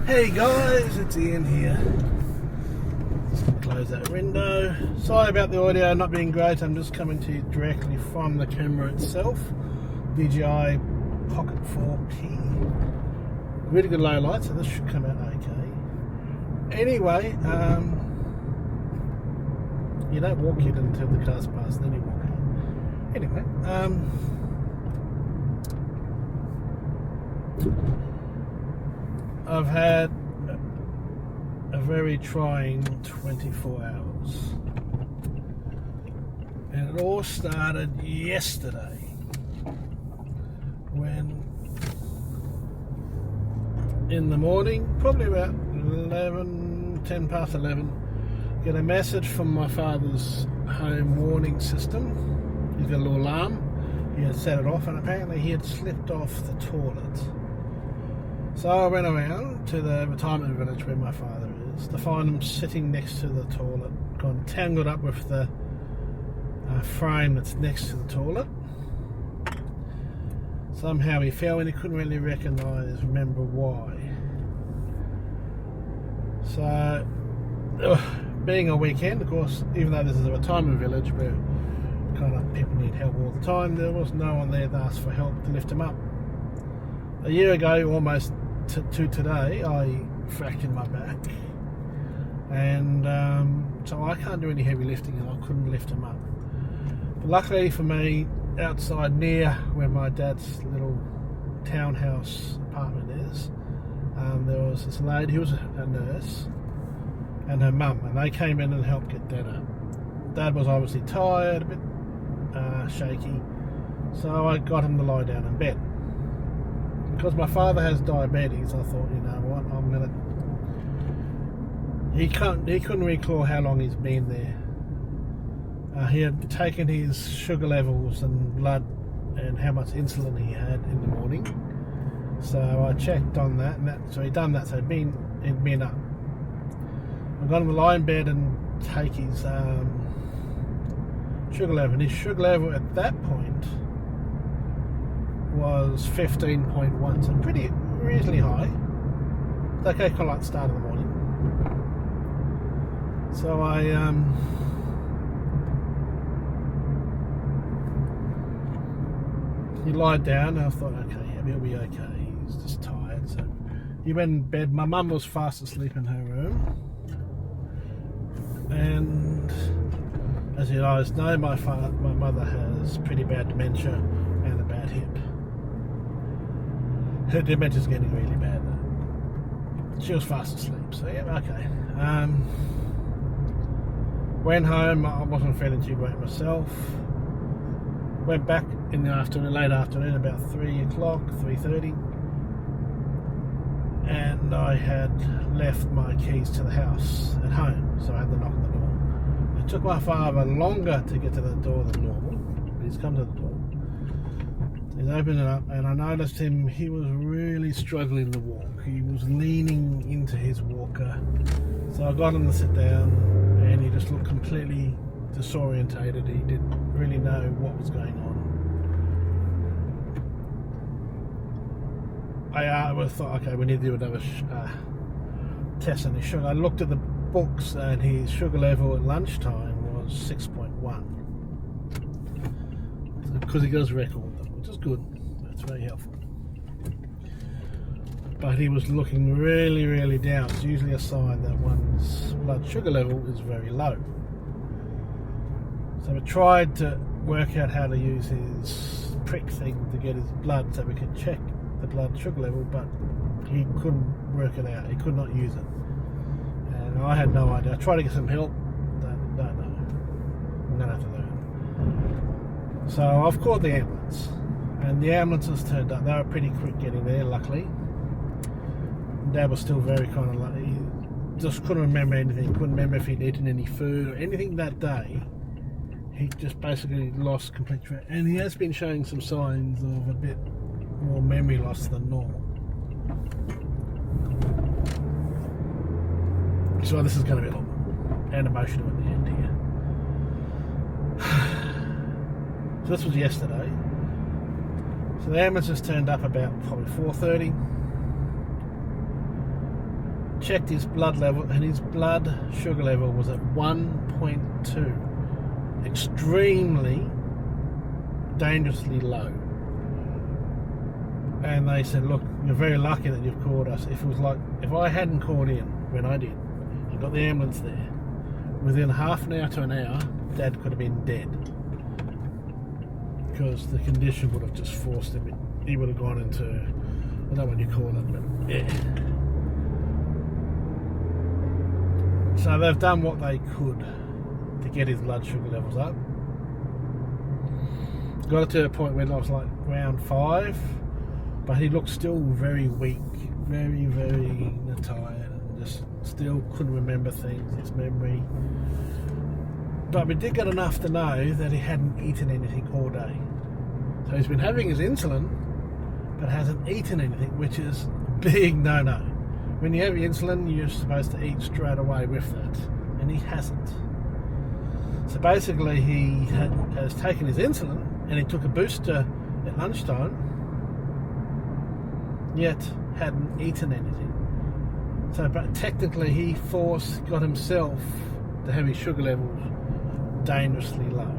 Hey guys, it's Ian here. Just close that window. Sorry about the audio not being great. I'm just coming to you directly from the camera itself. DJI Pocket 4P. Really good low light, so this should come out okay. Anyway, you don't walk yet until the car's passed, then you walk out. Anyway, I've had a very trying 24 hours, and it all started yesterday when in the morning, probably about 10 past 11, get a message from my father's home warning system. He's got a little alarm. He had set it off, and apparently he had slipped off the toilet. So I went around to the retirement village where my father is to find him sitting next to the toilet, gone tangled up with the frame that's next to the toilet. Somehow he fell and he couldn't really remember why. So, being a weekend, of course, even though this is a retirement village where kind of people need help all the time, there was no one there to ask for help to lift him up. A year ago, almost to today, I fractured my back, and so I can't do any heavy lifting, and I couldn't lift him up. But luckily for me, outside near where my dad's little townhouse apartment is, there was this lady who was a nurse and her mum, and they came in and helped get Dad up. Dad was obviously tired, a bit shaky, so I got him to lie down in bed. Because my father has diabetes, I thought, you know what, he couldn't recall how long he's been there. He had taken his sugar levels and blood and how much insulin he had in the morning. So I checked on that, so he'd done that, so he'd been up. I got him to lie in bed and take his sugar level. And his sugar level at that point was 15.1, so pretty reasonably high. It's okay, kind of like the start of the morning. So he lied down, and I thought, okay, he'll be okay. He's just tired. So he went in bed. My mum was fast asleep in her room, and as you guys know, my mother has pretty bad dementia and a bad hip. Her dementia's getting really bad though. She was fast asleep, so yeah, okay. Went home, I wasn't feeling too great myself. Went back in the afternoon, late afternoon, about 3 o'clock, 3:30. And I had left my keys to the house at home, so I had to knock on the door. It took my father longer to get to the door than normal, but he's come to the door. He's opened it up, and I noticed he was really struggling to walk. He was leaning into his walker. So I got him to sit down, and he just looked completely disorientated. He didn't really know what was going on. I thought, okay, we need to do another test on his sugar. I looked at the books, and his sugar level at lunchtime was 6.1. Because he does record them, which is good. That's very helpful. But he was looking really, really down. It's usually a sign that one's blood sugar level is very low. So we tried to work out how to use his prick thing to get his blood so we could check the blood sugar level, but he couldn't work it out. He could not use it. And I had no idea. I tried to get some help. Don't know. I'm going to have to learn. So I've called the ambulance, and the ambulances turned up. They were pretty quick getting there, luckily. Dad was still very kind of like, he just couldn't remember anything. Couldn't remember if he'd eaten any food or anything that day. He just basically lost complete track, and he has been showing some signs of a bit more memory loss than normal. So this is going to be a lot and emotional at the end here. So this was yesterday. So the ambulance just turned up about probably 4:30. checked his blood level, and his blood sugar level was at 1.2. Extremely, dangerously low. And they said, look, you're very lucky that you've called us. If I hadn't called in when I did, and got the ambulance there, within half an hour to an hour, Dad could have been dead. Because the condition would have just forced him. He would have gone into, I don't know what you call it, but yeah. So they've done what they could to get his blood sugar levels up. Got it to a point where I was like round 5, but he looked still very weak, very, very tired, and just still couldn't remember things, his memory. But we did get enough to know that he hadn't eaten anything all day. So he's been having his insulin, but hasn't eaten anything, which is a big no-no. When you have your insulin, you're supposed to eat straight away with that, and he hasn't. So basically he has taken his insulin, and he took a booster at lunchtime, yet hadn't eaten anything. So but technically he got himself to have his sugar levels dangerously low.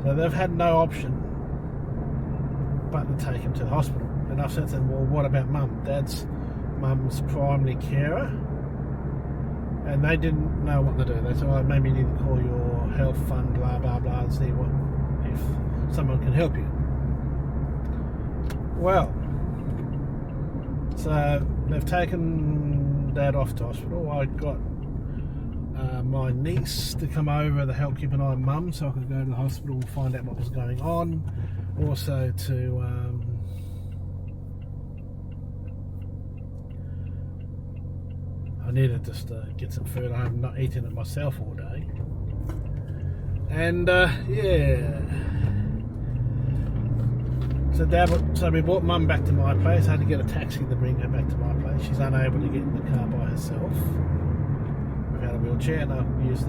So they've had no option but to take him to the hospital. And I've said to them, well, what about Mum? Dad's Mum's primary carer. And they didn't know what to do. They said, well, maybe you need to call your health fund, blah, blah, blah, and see if someone can help you. Well, so they've taken Dad off to hospital. I got my niece to come over to help keep an eye on Mum, so I could go to the hospital and find out what was going on. Also to I needed just to get some food. I have not eaten it myself all day. And yeah. So we brought Mum back to my place. I had to get a taxi to bring her back to my place. She's unable to get in the car by herself without a wheelchair, and I've used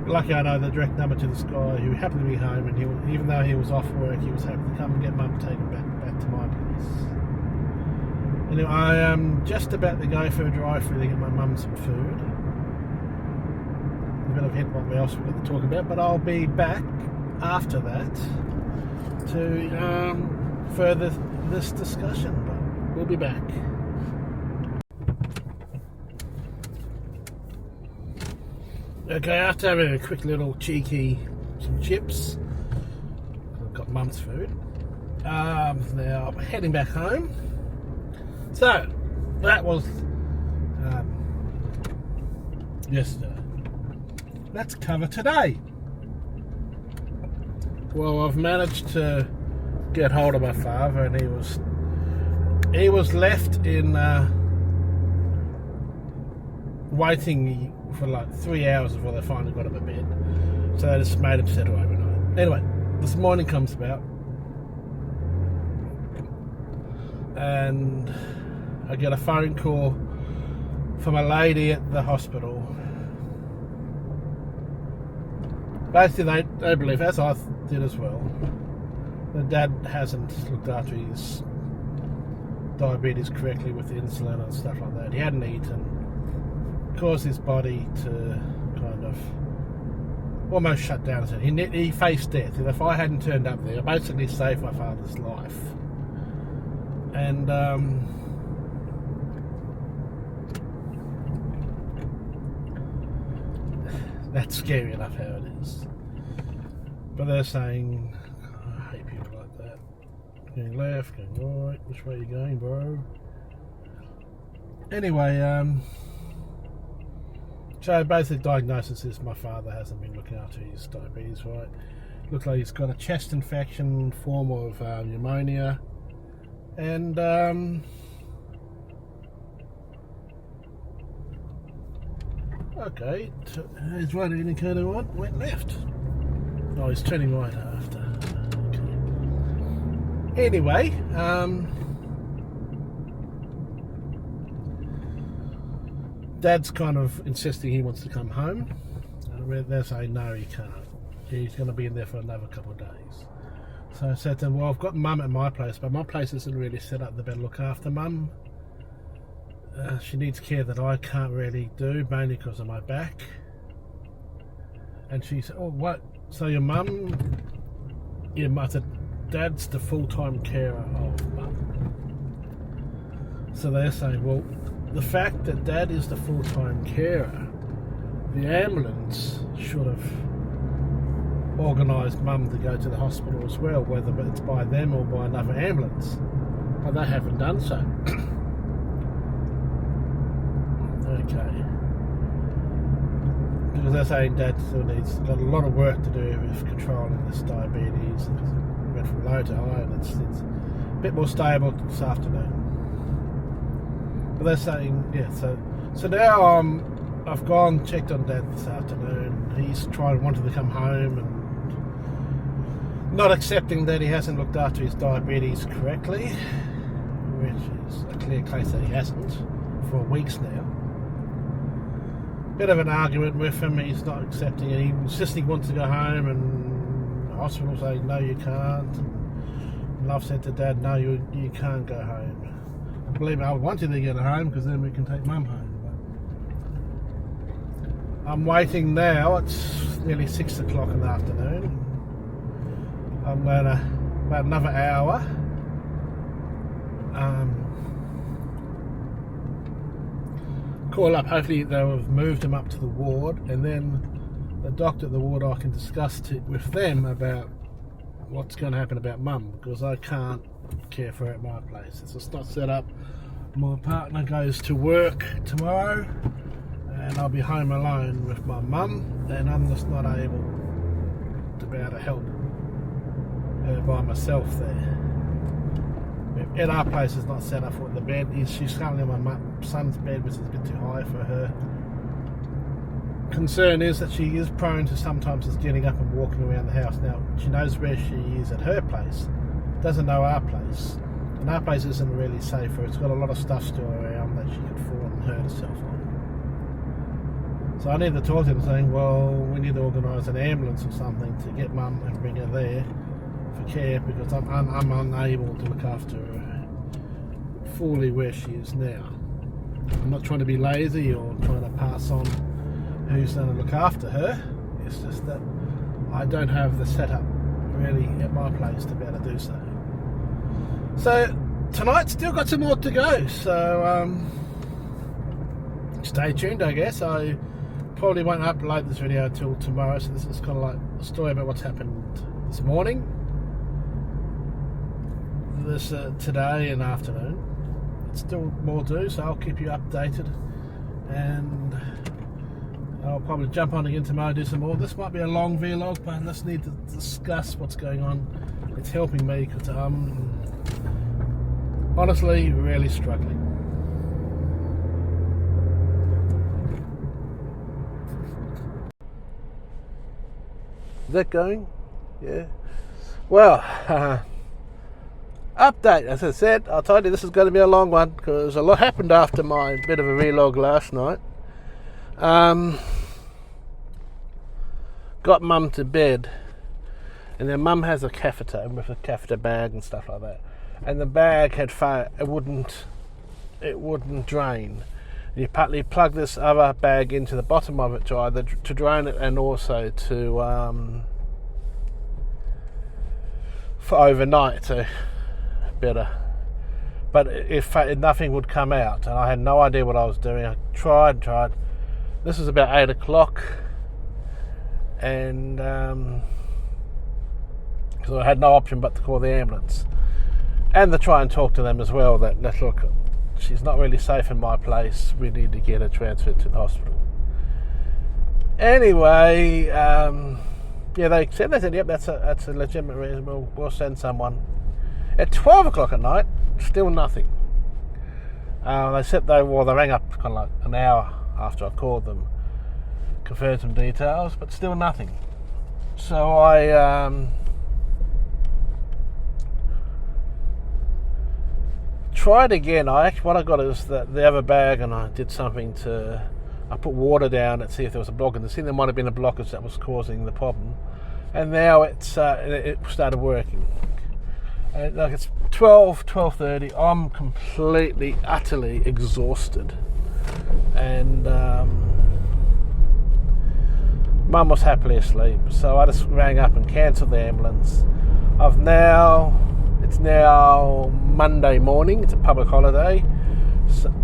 lucky I know the direct number to this guy who happened to be home, and even though he was off work, he was happy to come and get Mum taken back to my place. Anyway, I am just about to go for a drive-through to get my mum some food. A bit of hint what else we've got to talk about, but I'll be back after that to further this discussion. But we'll be back. Okay, after having a quick little cheeky some chips, I've got Mum's food. Now I'm heading back home. So that was yesterday. Let's cover today. Well, I've managed to get hold of my father, and he was left in waiting for like 3 hours before they finally got him to bed. So they just made him settle overnight. Anyway, this morning comes about, and I get a phone call from a lady at the hospital. Basically, they believe, as I did as well, that Dad hasn't looked after his diabetes correctly with the insulin and stuff like that. He hadn't eaten, caused his body to kind of almost shut down. He faced death, and if I hadn't turned up there, I basically saved my father's life. And that's scary enough how it is. But they're saying, I hate people like that. Going left, going right, which way are you going, bro? Anyway, so basic diagnosis is my father hasn't been looking after his diabetes right. Looks like he's got a chest infection, form of pneumonia, and okay, his right indicator went left. Oh, he's turning right after. Okay. Anyway, Dad's kind of insisting he wants to come home. And they're saying, no, he can't. He's going to be in there for another couple of days. So I said to him, well, I've got Mum at my place, but my place isn't really set up to better look after Mum. She needs care that I can't really do, mainly because of my back. And she said, "Oh, what? So your mum?" Yeah, I said, "Dad's the full-time carer of mum." So they're saying, well, the fact that Dad is the full-time carer, the ambulance should have organised Mum to go to the hospital as well, whether it's by them or by another ambulance. But they haven't done so. Okay. Because they're saying Dad still got a lot of work to do with controlling this diabetes. It went from low to high, and it's a bit more stable this afternoon. But they're saying, yeah, so now I've gone, checked on Dad this afternoon. He's wanted to come home and not accepting that he hasn't looked after his diabetes correctly, which is a clear case that he hasn't for weeks now. Bit of an argument with him, he's not accepting it. He insists he wants to go home, and the hospital say, no, you can't. And I've said to Dad, no, you can't go home. Believe me, I want you to get home because then we can take Mum home. But I'm waiting now. It's nearly 6 o'clock in the afternoon. I'm going to about another hour. Call up. Hopefully they'll have moved him up to the ward, and then the doctor at the ward, I can discuss it with them about what's going to happen about Mum, because I can't care for her at my place. It's just not set up. My partner goes to work tomorrow, and I'll be home alone with my mum, and I'm just not able to be able to help her by myself there. At our place is not set up for the bed. She's currently on my son's bed, which is a bit too high for her. Concern is that she is prone to sometimes just getting up and walking around the house. Now, she knows where she is at her place, doesn't know our place. And our place isn't really safe for her. It's got a lot of stuff still around that she could fall and hurt herself on. So I need to talk to them saying, well, we need to organise an ambulance or something to get Mum and bring her there for care, because I'm unable to look after her fully where she is now. I'm not trying to be lazy or trying to pass on who's going to look after her. It's just that I don't have the setup really at my place to be able to do so. So tonight still got some more to go, so stay tuned. I guess I probably won't upload this video until tomorrow, so this is kind of like a story about what's happened this morning, this today and afternoon. It's still more to do, so I'll keep you updated, and I'll probably jump on again tomorrow and do some more. This might be a long vlog, but I just need to discuss what's going on. It's helping me because I'm honestly really struggling. Is that going? Yeah. Well, update, as I said, I told you this is going to be a long one because a lot happened after my bit of a vlog last night. Got Mum to bed, and then Mum has a catheter with a catheter bag and stuff like that, and the bag had failed. It wouldn't drain. You partly plug this other bag into the bottom of it to drain it, and also to for overnight to better. But if nothing would come out, and I had no idea what I was doing. I tried. This was about 8 o'clock, and so I had no option but to call the ambulance and to try and talk to them as well. That look, she's not really safe in my place. We need to get her transferred to the hospital. Anyway, they said, yep, that's a legitimate reason. We'll send someone. At 12 o'clock at night, still nothing. They said they rang up kind of like an hour after I called them, confirmed some details, but still nothing. So I tried again. What I got is the other bag, and I did something I put water down and see if there was a blockage. I think there might have been a blockage that was causing the problem, and now it started working. Like it's 12:30. I'm completely, utterly exhausted, and Mum was happily asleep. So I just rang up and cancelled the ambulance. It's now Monday morning. It's a public holiday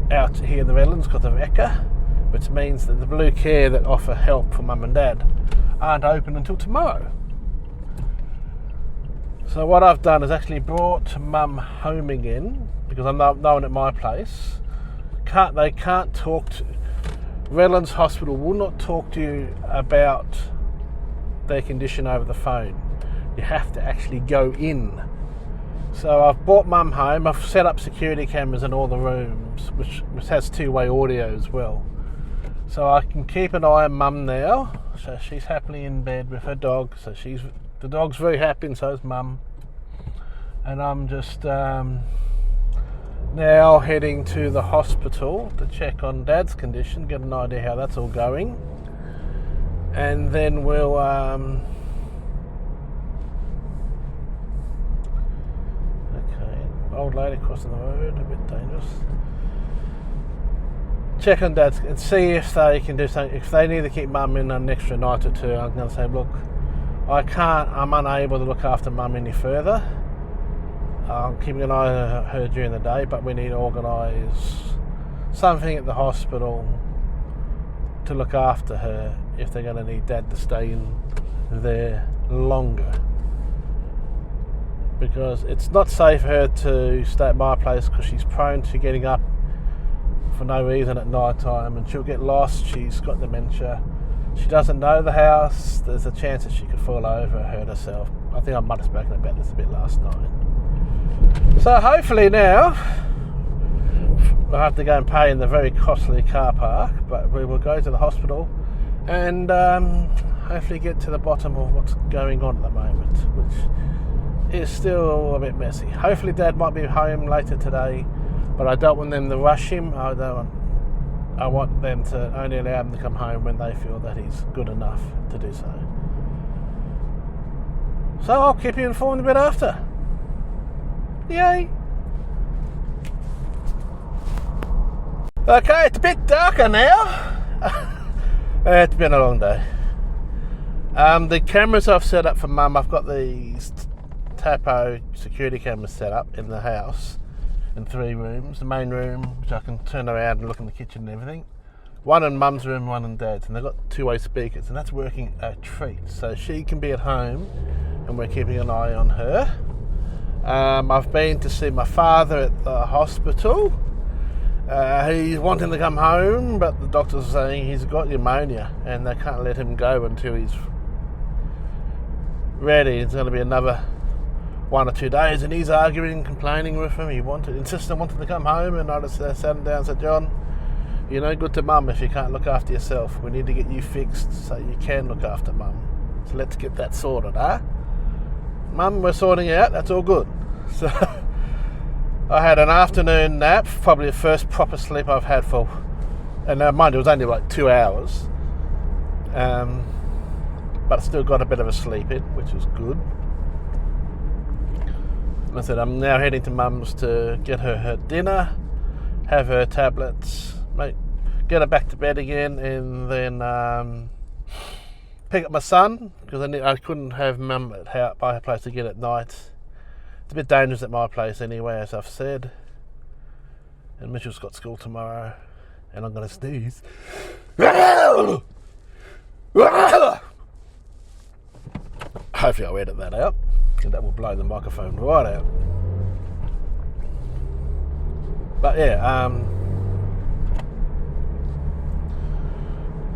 out here in the Redlands because of Eka, which means that the Blue Care that offer help for Mum and Dad aren't open until tomorrow. So what I've done is actually brought Mum home again, because I'm no one at my place. They can't talk to... Redlands Hospital will not talk to you about their condition over the phone. You have to actually go in. So I've brought Mum home. I've set up security cameras in all the rooms, which has two-way audio as well. So I can keep an eye on Mum now. So she's happily in bed with her dog. So the dog's very happy, and so is Mum. And I'm just now heading to the hospital to check on Dad's condition, get an idea how that's all going. And then we'll old lady crossing the road, a bit dangerous. Check on Dad's and see if they can do something. If they need to keep Mum in an extra night or two, I'm going to say, look, I'm unable to look after Mum any further. I'm keeping an eye on her during the day, but we need to organise something at the hospital to look after her if they're going to need Dad to stay in there longer. Because it's not safe for her to stay at my place because she's prone to getting up for no reason at night time, and she'll get lost. She's got dementia. She doesn't know the house. There's a chance that she could fall over and hurt herself. I think I might have spoken about this a bit last night. So hopefully now I'll have to go and pay in the very costly car park, but we will go to the hospital and hopefully get to the bottom of what's going on at the moment, which is still a bit messy. Hopefully Dad might be home later today, but I don't want them to rush him. I want them to only allow him to come home when they feel that he's good enough to do so. So I'll keep you informed a bit after. Yay! Okay, it's a bit darker now. It's been a long day. The cameras I've set up for Mum, I've got these Tapo security cameras set up in the house in 3 rooms. The main room, which I can turn around and look in the kitchen and everything. One in Mum's room, one in Dad's, and they've got 2-way speakers, and that's working a treat. So she can be at home, and we're keeping an eye on her. I've been to see my father at the hospital. He's wanting to come home, but the doctors are saying he's got pneumonia, and they can't let him go until he's ready. It's going to be another 1 or 2 days, and he's arguing and complaining with him. He insisted to come home, and I just sat him down and said, John, you're no good to Mum if you can't look after yourself. We need to get you fixed so you can look after Mum. So let's get that sorted, huh? Mum, we're sorting out, that's all good. So I had an afternoon nap, probably the first proper sleep I've had for, and mind you, it was only like 2 hours. But I still got a bit of a sleep in, which was good. And I said, I'm now heading to Mum's to get her dinner, have her tablets, get her back to bed again, and then pick up my son, because I couldn't have Mum by her place again at night. It's a bit dangerous at my place anyway, as I've said. And Mitchell's got school tomorrow, and I'm going to sneeze. Hopefully I'll edit that out, and that will blow the microphone right out. But yeah,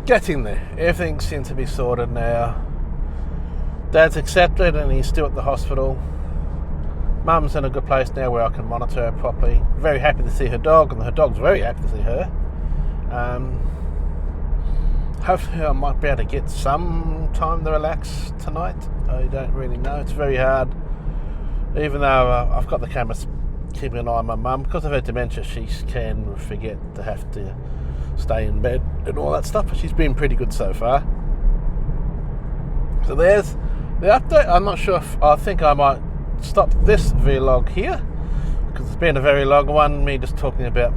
getting there. Everything seems to be sorted now. Dad's accepted and he's still at the hospital. Mum's in a good place now where I can monitor her properly. Very happy to see her dog, and her dog's very happy to see her. Hopefully I might be able to get some time to relax tonight. I don't really know. It's very hard. Even though I've got the cameras keeping an eye on my mum, because of her dementia, she can forget to have to stay in bed and all that stuff, but she's been pretty good so far. So there's the update. I'm not sure if, I think I might stop this vlog here because it's been a very long one, me just talking about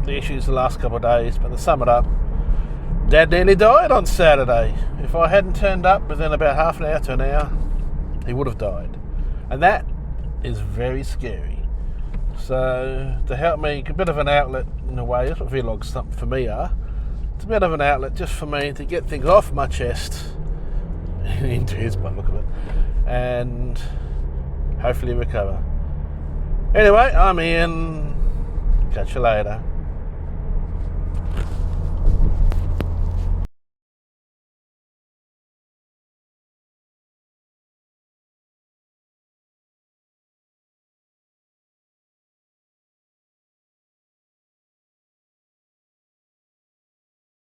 the issues the last couple of days. But to sum it up, Dad nearly died on Saturday. If I hadn't turned up within about half an hour to an hour, he would have died. And that is very scary. So to help me, a bit of an outlet in a way, that's what vlogs for me are. It's a bit of an outlet just for me to get things off my chest, into his by the look of it, and hopefully recover. Anyway, I'm Ian. Catch you later.